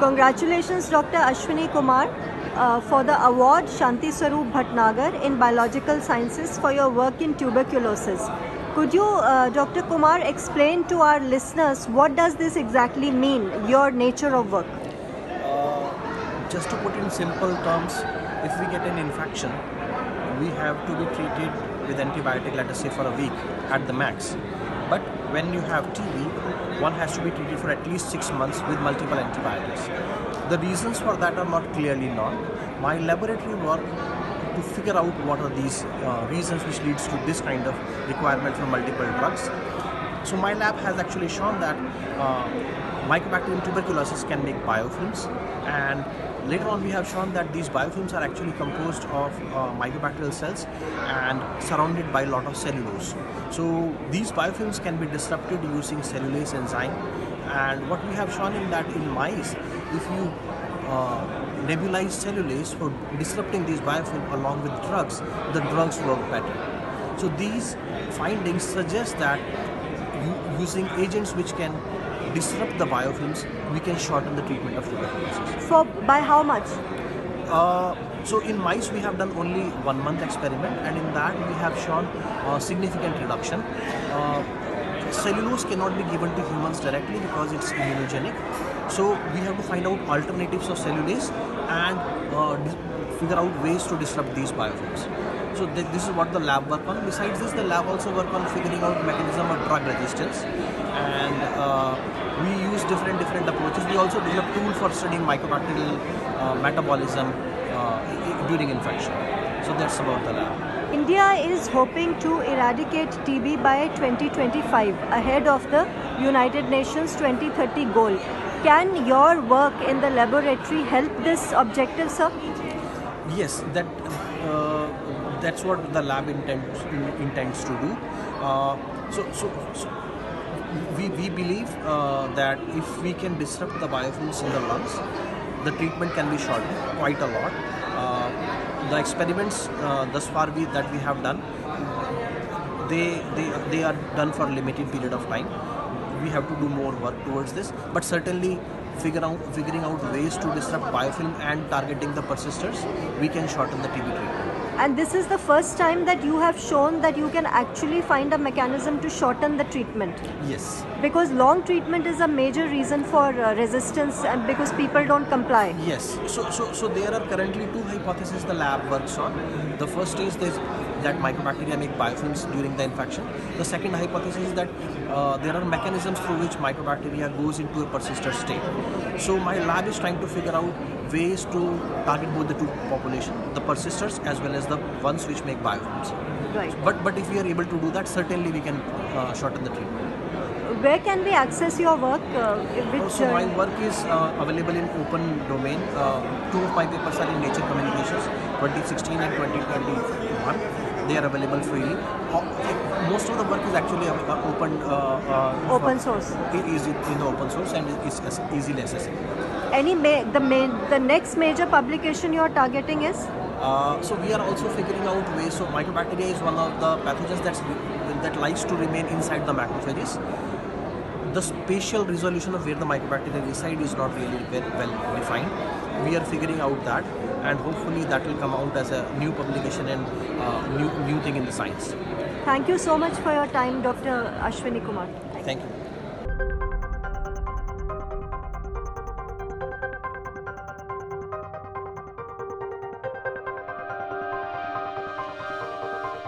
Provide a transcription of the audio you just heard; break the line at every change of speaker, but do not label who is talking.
Congratulations, Dr. Ashwani Kumar, for the award Shanti Swaroop Bhatnagar in Biological Sciences for your work in tuberculosis. Could you, Dr. Kumar, explain to our listeners what does this exactly mean, your nature of work?
Just to put in simple terms, if we get an infection, we have to be treated with antibiotic, let us say for a week at the max. But when you have TB, one has to be treated for at least 6 months with multiple antibiotics. The reasons for that are not clearly known. My laboratory work to figure out what are these reasons which leads to this kind of requirement for multiple drugs. So my lab has actually shown that Mycobacterium tuberculosis can make biofilms, and later on we have shown that these biofilms are actually composed of mycobacterial cells and surrounded by a lot of cellulose. So these biofilms can be disrupted using cellulase enzyme, and what we have shown in that in mice, if you nebulize cellulase for disrupting these biofilms along with drugs, the drugs work better. So these findings suggest that using agents which can disrupt the biofilms, we can shorten the treatment of tuberculosis.
By how much?
So in mice we have done only 1 month experiment, and in that we have shown significant reduction. Cellulose cannot be given to humans directly because it's immunogenic. So we have to find out alternatives of cellulase and figure out ways to disrupt these biofilms. So this is what the lab work on. Besides this, the lab also work on figuring out mechanism of drug resistance, and we use different approaches. We also develop tool for studying mycobacterial metabolism during infection. So that's about the lab.
India is hoping to eradicate TB by 2025 ahead of the United Nations 2030 goal. Can your work in the laboratory help this objective, sir?
Yes, that's what the lab intends to do. So we believe that if we can disrupt the biofilms in the lungs, the treatment can be shortened quite a lot. The experiments thus far that we have done, they are done for a limited period of time. We have to do more work towards this, but certainly figuring out ways to disrupt biofilm and targeting the persisters, we can shorten the TB treatment.
And this is the first time that you have shown that you can actually find a mechanism to shorten the treatment.
Yes.
Because long treatment is a major reason for resistance, and because people don't comply.
Yes. So there are currently 2 hypotheses the lab works on. The first is that mycobacteria make biofilms during the infection. The second hypothesis is that there are mechanisms through which mycobacteria goes into a persister state. So my lab is trying to figure out ways to target both the two populations, the persisters as well as the ones which make biofilms.
Right.
But if we are able to do that, certainly we can shorten the treatment.
Where can we access your work?
So my work is available in open domain. 2 of my papers are in Nature Communications, 2016 and 2021. They are available freely. Most of the work is actually
open source.
It is in the open source and is easily accessible.
The next major publication you are targeting is?
So we are also figuring out ways. So mycobacteria is one of the pathogens that likes to remain inside the macrophages. The spatial resolution of where the mycobacteria reside is not really well defined. We are figuring out that, and hopefully that will come out as a new publication and new thing in the science.
Thank you so much for your time, Dr. Ashwani Kumar.
Thank you.